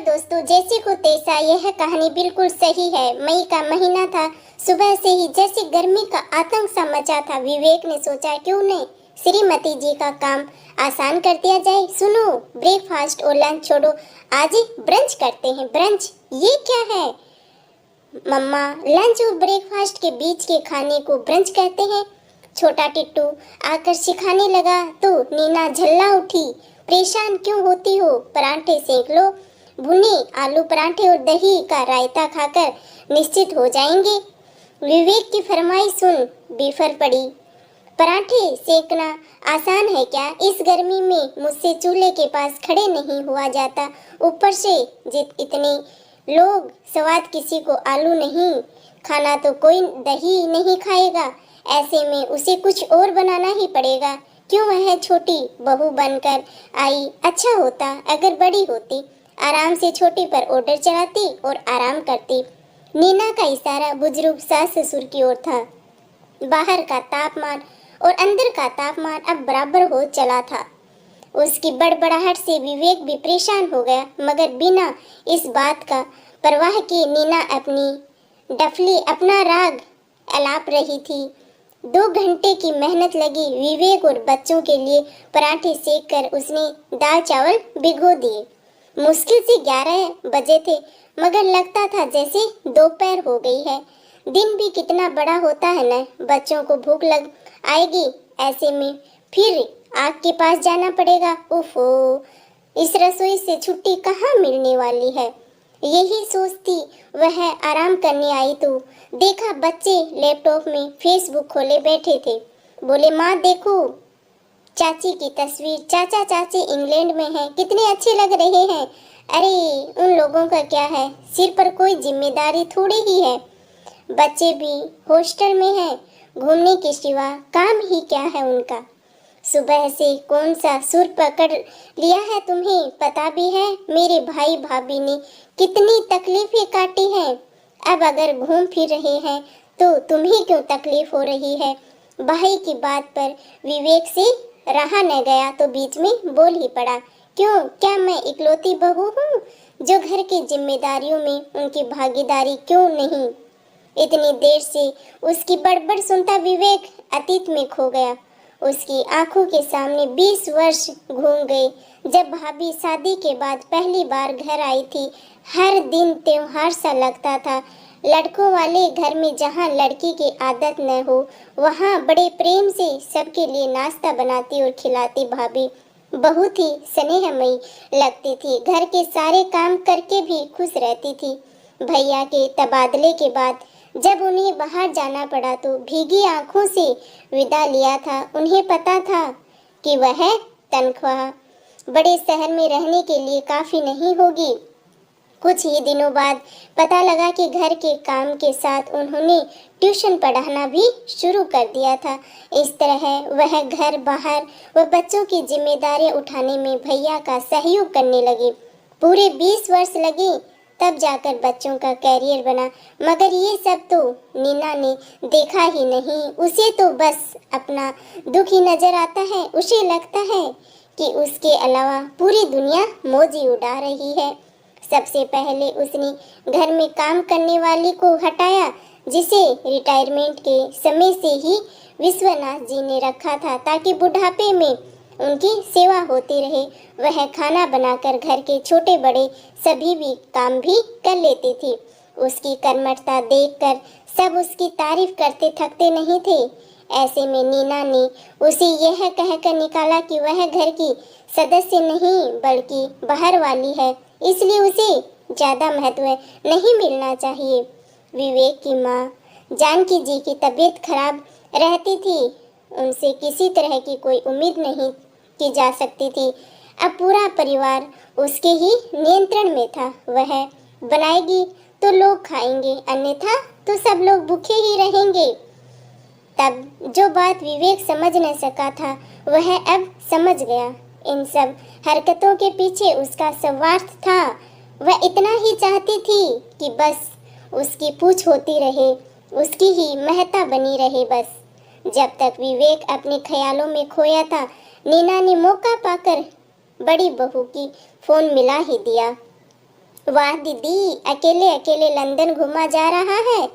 दोस्तों, जैसे को तैसा यह कहानी बिल्कुल सही है। मई का महीना था। सुबह से ही जैसे गर्मी का आतंक सा मचा था। विवेक ने सोचा क्यों नहीं श्रीमती जी का काम आसान कर दिया जाए। सुनो, ब्रेकफास्ट और लंच छोड़ो, आज ही ब्रंच करते हैं। ब्रंच ये क्या है मम्मा? लंच और ब्रेकफास्ट के बीच के खाने को ब्रंच कहते हैं। छोटा टिट्टू आकर सिखाने लगा तो नीना झल्ला उठी। परेशान क्यों होती हो? पराठे सेक लो। भुने आलू पराठे और दही का रायता खाकर निश्चित हो जाएंगे। विवेक की फरमाइश सुन बिफर पड़ी। पराठे सेकना आसान है क्या? इस गर्मी में मुझसे चूल्हे के पास खड़े नहीं हुआ जाता। ऊपर से इतने लोग, स्वाद किसी को आलू नहीं खाना तो कोई दही नहीं खाएगा। ऐसे में उसे कुछ और बनाना ही पड़ेगा। क्यों वह छोटी बहू बनकर आई? अच्छा होता अगर बड़ी होती, आराम से छोटी पर ऑर्डर चलाती और आराम करती। नीना का इशारा बुजुर्ग सास ससुर की ओर था। बाहर का तापमान और अंदर का तापमान अब बराबर हो चला था। उसकी बड़बड़ाहट से विवेक भी परेशान हो गया, मगर बिना इस बात का परवाह किए नीना अपनी डफली अपना राग अलाप रही थी। 2 घंटे की मेहनत लगी। विवेक और बच्चों के लिए पराठे सेक कर उसने दाल चावल भिगो दिए। मुश्किल से 11 बजे थे, मगर लगता था जैसे दोपहर हो गई है। दिन भी कितना बड़ा होता है ना। बच्चों को भूख लग आएगी, ऐसे में फिर आग के पास जाना पड़ेगा। उफ़ो, इस रसोई से छुट्टी कहाँ मिलने वाली है। यही सोचती वह आराम करने आई तो देखा बच्चे लैपटॉप में फेसबुक खोले बैठे थे। बोले, माँ देखो चाची की तस्वीर। चाचा चाची इंग्लैंड में हैं, कितने अच्छे लग रहे हैं। अरे उन लोगों का क्या है, सिर पर कोई जिम्मेदारी थोड़ी ही है। बच्चे भी हॉस्टल में हैं, घूमने के सिवा काम ही क्या है उनका। सुबह से कौन सा सुर पकड़ लिया है तुम्हें? पता भी है मेरे भाई भाभी ने कितनी तकलीफें काटी हैं। अब अगर घूम फिर रहे हैं तो तुम्हें क्यों तकलीफ हो रही है? भाई की बात पर विवेक से रहा न गया तो बीच में बोल ही पड़ा। क्यों, क्या मैं इकलौती बहू हूँ जो घर की जिम्मेदारियों में उनकी भागीदारी क्यों नहीं? इतनी देर से उसकी बड़बड़ सुनता विवेक अतीत में खो गया। उसकी आंखों के सामने 20 वर्ष घूम गए, जब भाभी शादी के बाद पहली बार घर आई थी। हर दिन त्योहार सा लगता था। लड़कों वाले घर में जहाँ लड़की की आदत न हो, वहाँ बड़े प्रेम से सबके लिए नाश्ता बनाती और खिलाती भाभी बहुत ही स्नेहमयी लगती थी। घर के सारे काम करके भी खुश रहती थी। भैया के तबादले के बाद जब उन्हें बाहर जाना पड़ा तो भीगी आंखों से विदा लिया था। उन्हें पता था कि वह तनख्वाह बड़े शहर में रहने के लिए काफ़ी नहीं होगी। कुछ ही दिनों बाद पता लगा कि घर के काम के साथ उन्होंने ट्यूशन पढ़ाना भी शुरू कर दिया था। इस तरह वह घर बाहर व बच्चों की जिम्मेदारियां उठाने में भैया का सहयोग करने लगी। पूरे 20 वर्ष लगे, तब जाकर बच्चों का कैरियर बना। मगर ये सब तो नीना ने देखा ही नहीं। उसे तो बस अपना दुख ही नजर आता है। उसे लगता है कि उसके अलावा पूरी दुनिया मौजी उड़ा रही है। सबसे पहले उसने घर में काम करने वाली को हटाया, जिसे रिटायरमेंट के समय से ही विश्वनाथ जी ने रखा था, ताकि बुढ़ापे में उनकी सेवा होती रहे। वह खाना बनाकर घर के छोटे बड़े सभी भी काम भी कर लेती थी। उसकी कर्मठता देखकर सब उसकी तारीफ करते थकते नहीं थे। ऐसे में नीना ने उसे यह कहकर निकाला कि वह घर की सदस्य नहीं बल्कि बाहर वाली है, इसलिए उसे ज़्यादा महत्व नहीं मिलना चाहिए। विवेक की माँ जानकी जी की तबीयत खराब रहती थी। उनसे किसी तरह की कोई उम्मीद नहीं की जा सकती थी। अब पूरा परिवार उसके ही नियंत्रण में था। वह बनाएगी तो लोग खाएंगे, अन्यथा तो सब लोग भूखे ही रहेंगे। तब जो बात विवेक समझ न सका था, वह अब समझ गया। इन सब हरकतों के पीछे उसका स्वार्थ था। वह इतना ही चाहती थी कि बस उसकी पूछ होती रहे, उसकी ही महता बनी रहे बस। जब तक विवेक अपने ख्यालों में खोया था, नीना ने मौका पाकर बड़ी बहू की फोन मिला ही दिया। वाह दीदी, अकेले अकेले लंदन घूमा जा रहा है।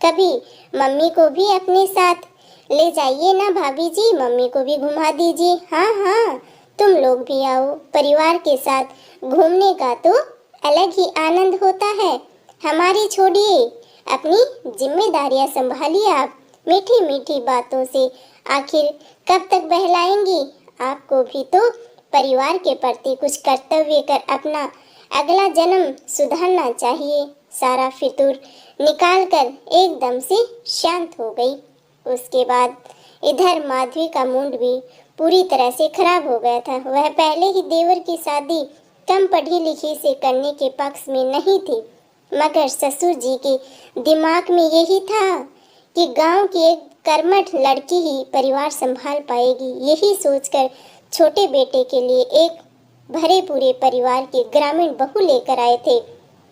कभी मम्मी को भी अपने साथ ले जाइए ना भाभी जी, मम्मी को भी घुमा दीजिए। हाँ हाँ, तुम लोग भी आओ, परिवार के साथ घूमने का तो अलग ही आनंद होता है। हमारी छोड़िए, अपनी जिम्मेदारियां संभालिए आप। मीठी मीठी बातों से आखिर कब तक बहलाएंगी? आपको भी तो परिवार के प्रति कुछ कर्तव्य कर अपना अगला जन्म सुधारना चाहिए। सारा फितूर निकाल कर एकदम से शांत हो गई। उसके बाद इधर माधवी का मूड भी पूरी तरह से खराब हो गया था। वह पहले ही देवर की शादी कम पढ़ी लिखी से करने के पक्ष में नहीं थी, मगर ससुर जी के दिमाग में यही था कि गांव की एक कर्मठ लड़की ही परिवार संभाल पाएगी। यही सोचकर छोटे बेटे के लिए एक भरे पूरे परिवार के ग्रामीण बहू लेकर आए थे।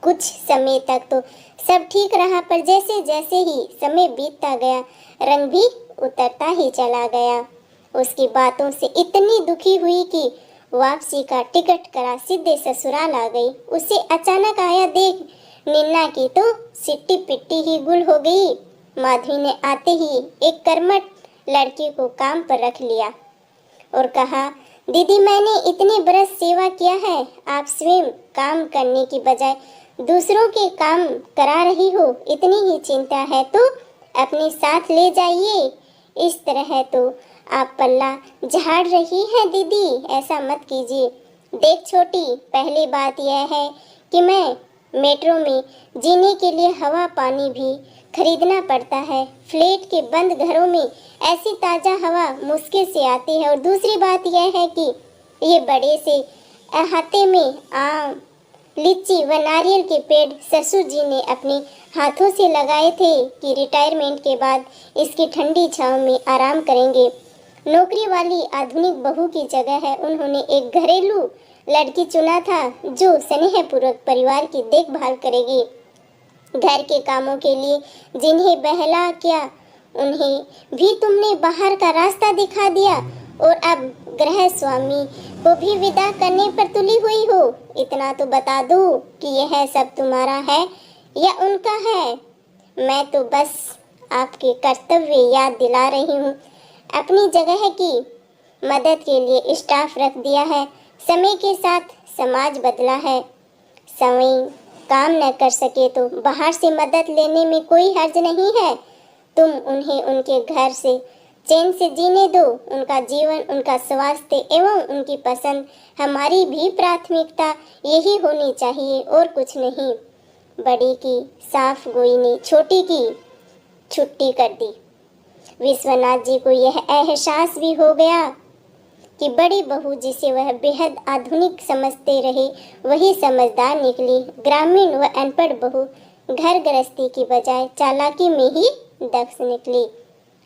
कुछ समय तक तो सब ठीक रहा, पर जैसे जैसे ही समय बीतता गया, रंग भी उतरता ही चला गया। उसकी बातों से इतनी दुखी हुई कि वापसी का टिकट करा सीधे ससुराल आ गई। उसे अचानक आया देख निन्ना की तो सिट्टी पिट्टी ही गुल हो गई। माधवी ने आते ही एक कर्मठ लड़की को काम पर रख लिया और कहा, दीदी मैंने इतने बरस सेवा किया है, आप स्वयं काम करने की बजाय दूसरों के काम करा रही हो। इतनी ही चिंता है तो अपने साथ ले जाइए। इस तरह तो आप पल्ला झाड़ रही हैं दीदी, ऐसा मत कीजिए। देख छोटी, पहली बात यह है कि मैं मेट्रो में जीने के लिए हवा पानी भी खरीदना पड़ता है। फ्लैट के बंद घरों में ऐसी ताज़ा हवा मुश्किल से आती है। और दूसरी बात यह है कि ये बड़े से अहाते में आम, लीची व नारियल के पेड़ ससुर जी ने अपने हाथों से लगाए थे कि रिटायरमेंट के बाद इसकी ठंडी छांव में आराम करेंगे। नौकरी वाली आधुनिक बहू की जगह है उन्होंने एक घरेलू लड़की चुना था जो स्नेहपूर्वक परिवार की देखभाल करेगी। घर के कामों के लिए जिन्हें बहला क्या, उन्हें भी तुमने बाहर का रास्ता दिखा दिया और अब गृह स्वामी को भी विदा करने पर तुली हुई हो। इतना तो बता दो कि यह सब तुम्हारा है या उनका है। मैं तो बस आपके कर्तव्य याद दिला रही हूँ। अपनी जगह की मदद के लिए स्टाफ रख दिया है। समय के साथ समाज बदला है। समय काम न कर सके तो बाहर से मदद लेने में कोई हर्ज नहीं है। तुम उन्हें उनके घर से चैन से जीने दो। उनका जीवन, उनका स्वास्थ्य एवं उनकी पसंद हमारी भी प्राथमिकता यही होनी चाहिए और कुछ नहीं। बड़ी की साफ गोई ने छोटी की छुट्टी कर दी। विश्वनाथ जी को यह एहसास भी हो गया कि बड़ी बहू जिसे वह बेहद आधुनिक समझते रहे वही समझदार निकली। ग्रामीण व अनपढ़ बहू घर गृहस्थी की बजाय चालाकी में ही दक्ष निकली।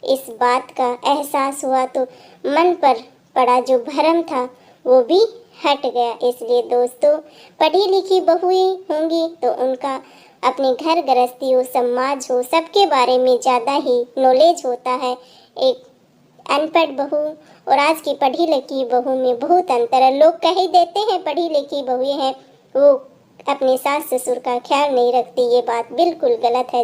इस बात का एहसास हुआ तो मन पर पड़ा जो भरम था वो भी हट गया। इसलिए दोस्तों, पढ़ी लिखी बहुएं होंगी तो उनका अपने घर गृहस्थी हो, समाज हो, सबके बारे में ज़्यादा ही नॉलेज होता है। एक अनपढ़ बहू और आज की पढ़ी लिखी बहू में बहुत अंतर है। लोग कह ही देते हैं पढ़ी लिखी बहुएं हैं, वो अपने सास ससुर का ख्याल नहीं रखती। ये बात बिल्कुल गलत है।